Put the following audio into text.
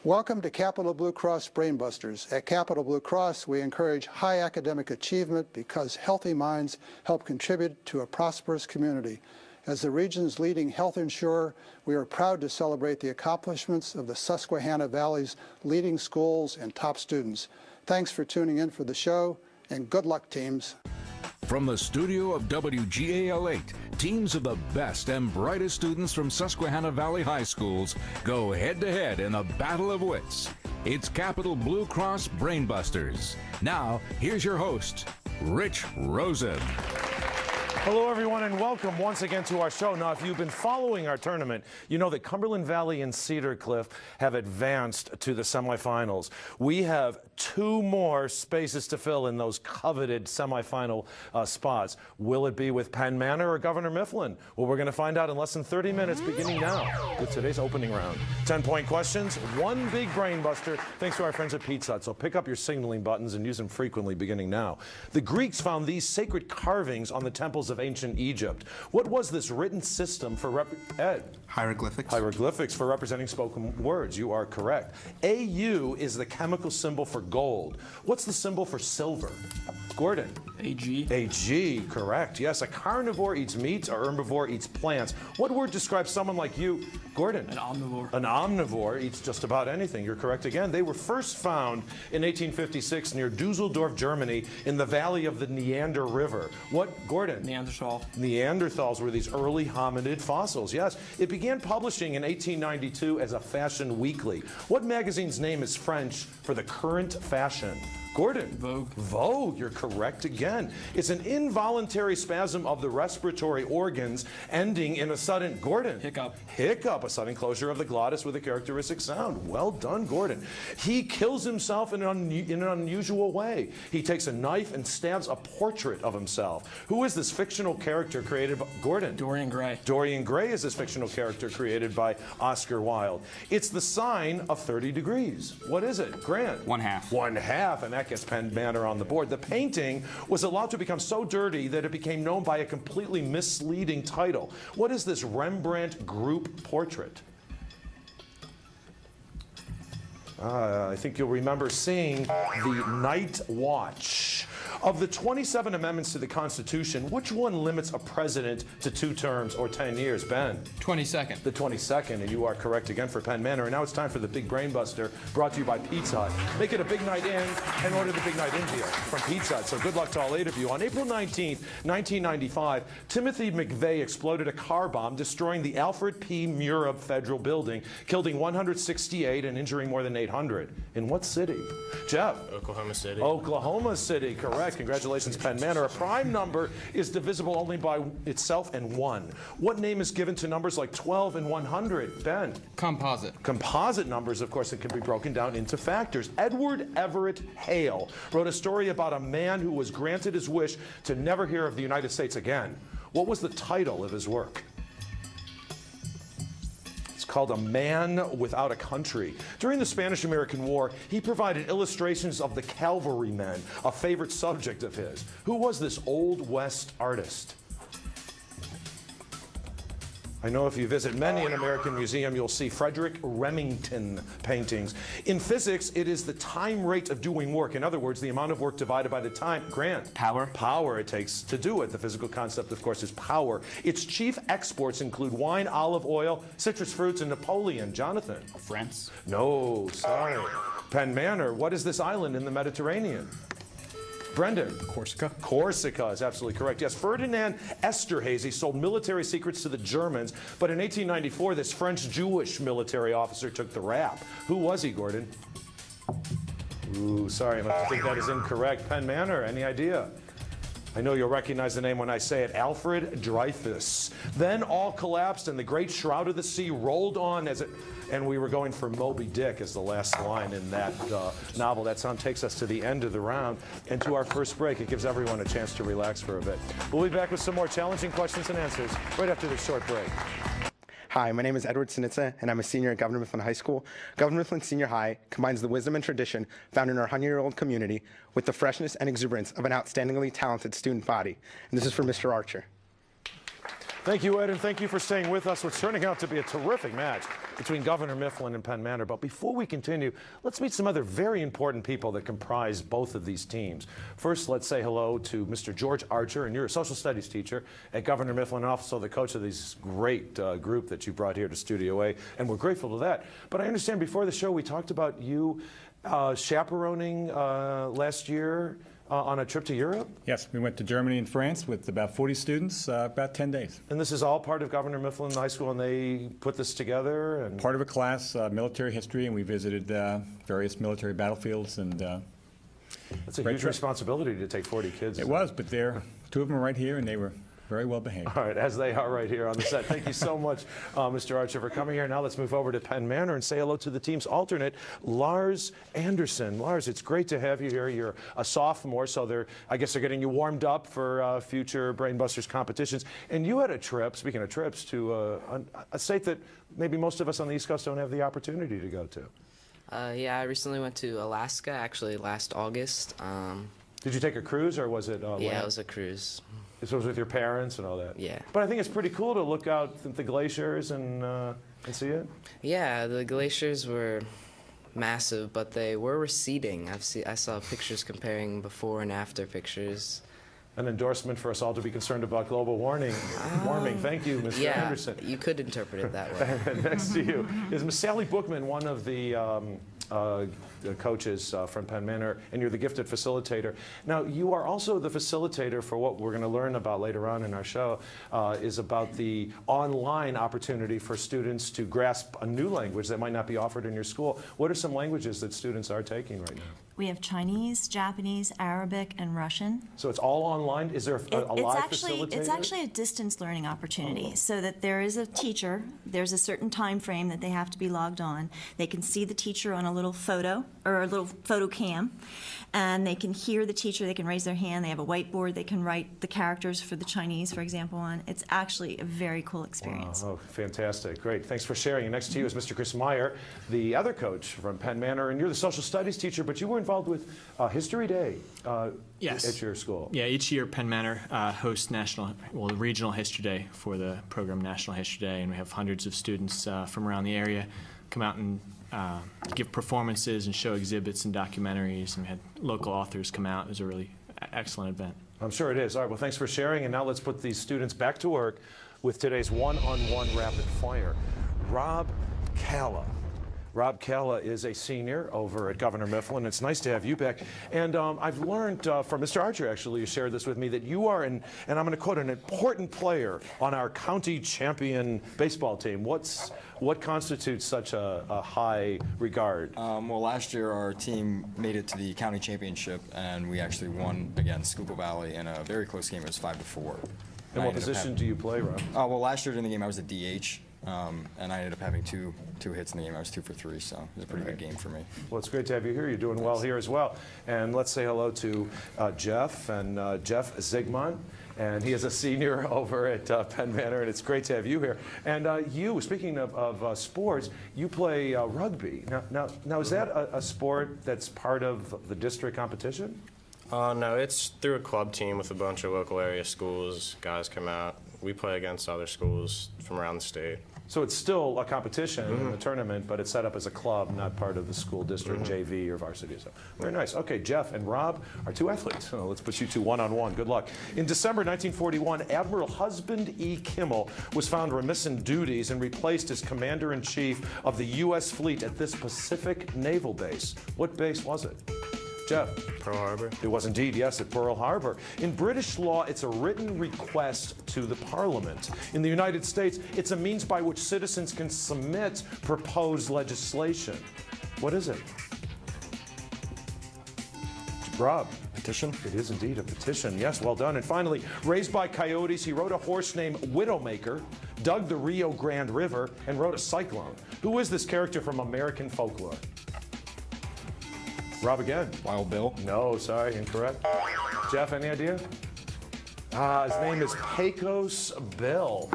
Welcome to Capital Blue Cross BrainBusters. At Capital Blue Cross, we encourage high academic achievement because healthy minds help contribute to a prosperous community. As the region's leading health insurer, we are proud to celebrate the accomplishments of the Susquehanna Valley's leading schools and top students. Thanks for tuning in for the show, and good luck, teams. From the studio of WGAL 8, teams of the best and brightest students from Susquehanna Valley High Schools go head-to-head in a battle of wits. It's Capital Blue Cross BrainBusters. Now, here's your host, Rich Rosen. Hello, everyone, and welcome once again to our show. Now, if you've been following our tournament, you know that Cumberland Valley and Cedar Cliff have advanced to the semifinals. We have two more spaces to fill in those coveted semifinal spots. Will it be with Penn Manor or Governor Mifflin? Well, we're going to find out in less than 30 minutes, beginning now with today's opening round. 10-point questions, one big brain buster, thanks to our friends at Pizza Hut. So pick up your signaling buttons and use them frequently, beginning now. The Greeks found these sacred carvings on the temples of ancient Egypt. What was this written system for Hieroglyphics. Hieroglyphics for representing spoken words. You are correct. AU is the chemical symbol for gold. What's the symbol for silver? Gordon. AG. AG, correct. Yes, a carnivore eats meat, a herbivore eats plants. What word describes someone like you? Gordon. An omnivore. An omnivore eats just about anything. You're correct again. They were first found in 1856 near Dusseldorf, Germany, in the valley of the Neander River. What, Gordon? Neanderthal. Neanderthals were these early hominid fossils, yes. It began publishing in 1892 as a fashion weekly. What magazine's name is French for the current fashion? Gordon. Vogue. Vogue, you're correct again. It's an involuntary spasm of the respiratory organs ending in a sudden, Gordon. Hiccup. Hiccup, a sudden closure of the glottis with a characteristic sound. Well done, Gordon. He kills himself in an unusual way. He takes a knife and stabs a portrait of himself. Who is this fictional character created by, Gordon? Dorian Gray. Dorian Gray is this fictional character created by Oscar Wilde. It's the sign of 30 degrees. What is it? Grant? 1/2. 1/2, and that gets Penn Manor on the board. The painting was allowed to become so dirty that it became known by a completely misleading title. What is this Rembrandt group portrait? I think you'll remember seeing the Night Watch. Of the 27 amendments to the Constitution, which one limits a president to 2 terms or 10 years? Ben? 22nd. The 22nd, and you are correct again for Penn Manor. And now it's time for the Big Brain Buster, brought to you by Pizza Hut. Make it a big night in and order the Big Night In deal from Pizza Hut. So good luck to all 8 of you. On April 19th, 1995, Timothy McVeigh exploded a car bomb, destroying the Alfred P. Murrah Federal Building, killing 168 and injuring more than 800. In what city? Jeff? Oklahoma City. Oklahoma City, correct. Congratulations, Penn Manor. A prime number is divisible only by itself and 1. What name is given to numbers like 12 and 100? Ben? Composite. Composite numbers, of course, that can be broken down into factors. Edward Everett Hale wrote a story about a man who was granted his wish to never hear of the United States again. What was the title of his work? Called A Man Without a Country. During the Spanish-American War, he provided illustrations of the cavalrymen, a favorite subject of his. Who was this Old West artist? I know if you visit many an American museum, you'll see Frederick Remington paintings. In physics, it is the time rate of doing work. In other words, the amount of work divided by the time. Grant? Power. Power it takes to do it. The physical concept, of course, is power. Its chief exports include wine, olive oil, citrus fruits, and Napoleon. Jonathan? France. No, sorry. Penn Manor, what is this island in the Mediterranean? Brendan? Corsica. Corsica is absolutely correct. Yes, Ferdinand Esterhazy sold military secrets to the Germans, but in 1894, this French-Jewish military officer took the rap. Who was he, Gordon? Ooh, sorry, I think that is incorrect. Penn Manor, any idea? I know you'll recognize the name when I say it. Alfred Dreyfus. Then all collapsed and the great shroud of the sea rolled on as it, and we were going for Moby Dick as the last line in that novel. That sound takes us to the end of the round and to our first break. It gives everyone a chance to relax for a bit. We'll be back with some more challenging questions and answers right after this short break. Hi, my name is Edward Sinitza, and I'm a senior at Governor Mifflin High School. Governor Mifflin Senior High combines the wisdom and tradition found in our 100-year-old community with the freshness and exuberance of an outstandingly talented student body. And this is for Mr. Archer. Thank you, Ed, and thank you for staying with us. What's turning out to be a terrific match between Governor Mifflin and Penn Manor. But before we continue, let's meet some other very important people that comprise both of these teams. First, let's say hello to Mr. George Archer, and you're a social studies teacher at Governor Mifflin, and also the coach of this great group that you brought here to Studio A, and we're grateful to that. But I understand before the show we talked about you chaperoning last year on a trip to Europe? Yes, we went to Germany and France with about 40 students, about 10 days. And this is all part of Governor Mifflin High School, and they put this together? And part of a class, military history, and we visited various military battlefields. And that's a huge responsibility to take 40 kids. It was, but two of them are right here, and they were very well behaved. All right, as they are right here on the set. Thank you so much, Mr. Archer, for coming here. Now let's move over to Penn Manor and say hello to the team's alternate, Lars Anderson. Lars, it's great to have you here. You're a sophomore, so I guess they're getting you warmed up for future BrainBusters competitions. And you had a trip, speaking of trips, to a state that maybe most of us on the East Coast don't have the opportunity to go to. Yeah, I recently went to Alaska, actually last August. Did you take a cruise, or was it yeah, land? it was a cruise. This was with your parents and all that? Yeah. But I think it's pretty cool to look out at the glaciers and see it. Yeah, the glaciers were massive, but they were receding. I saw pictures comparing before and after pictures. An endorsement for us all to be concerned about global warming. Thank you, Mr. Anderson. Yeah, you could interpret it that way. Next to you is Miss Sally Bookman, one of the coaches from Penn Manor, and you're the gifted facilitator. Now, you are also the facilitator for what we're going to learn about later on in our show, is about the online opportunity for students to grasp a new language that might not be offered in your school. What are some languages that students are taking right now? We have Chinese, Japanese, Arabic, and Russian. So it's all online? Is there a live facilitator? It's actually a distance learning opportunity, so that there is a teacher, there's a certain time frame that they have to be logged on. They can see the teacher on a little photo, or a little photo cam, and they can hear the teacher, they can raise their hand, they have a whiteboard, they can write the characters for the Chinese, for example, on. It's actually a very cool experience. Wow. Oh, fantastic. Great. Thanks for sharing. And next to you is Mr. Chris Meyer, the other coach from Penn Manor, and you're the social studies teacher, but you were involved with History Day yes. at your school. Yeah, each year Penn Manor hosts the Regional History Day for the program National History Day, and we have hundreds of students from around the area come out and give performances and show exhibits and documentaries, and we had local authors come out. It was a really excellent event. I'm sure it is. All right, well, thanks for sharing, and now let's put these students back to work with today's one-on-one rapid fire. Rob Calla. Rob Calla is a senior over at Governor Mifflin. It's nice to have you back. And I've learned from Mr. Archer, actually, who shared this with me, that you are, and I'm going to quote, an important player on our county champion baseball team. What constitutes such a high regard? Well, last year our team made it to the county championship, and we actually won against Schuylkill Valley in a very close game. It was 5-4. And what position do you play, Rob? Well, last year during the game I was a DH. And I ended up having two hits in the game. I was 2 for 3, so it was a pretty good game for me. Well, it's great to have you here. You're doing well here as well. And let's say hello to Jeff, and Jeff Zigmund. And he is a senior over at Penn Manor, and it's great to have you here. And you, speaking of sports, you play rugby. Now, is that a sport that's part of the district competition? No, it's through a club team with a bunch of local area schools. Guys come out. We play against other schools from around the state. So it's still a competition in the tournament, but it's set up as a club, not part of the school district, JV or varsity. So very nice. Okay, Jeff and Rob are two athletes. So let's put you two one-on-one. Good luck. In December 1941, Admiral Husband E. Kimmel was found remiss in duties and replaced as Commander-in-Chief of the U.S. fleet at this Pacific naval base. What base was it? Jeff? Pearl Harbor? It was indeed, yes, at Pearl Harbor. In British law, it's a written request to the Parliament. In the United States, it's a means by which citizens can submit proposed legislation. What is it? Rob? Petition? It is indeed a petition. Yes, well done. And finally, raised by coyotes, he rode a horse named Widowmaker, dug the Rio Grande River, and rode a cyclone. Who is this character from American folklore? Rob again. Wild Bill? No, sorry, incorrect. Jeff, any idea? His name is Pecos Bill.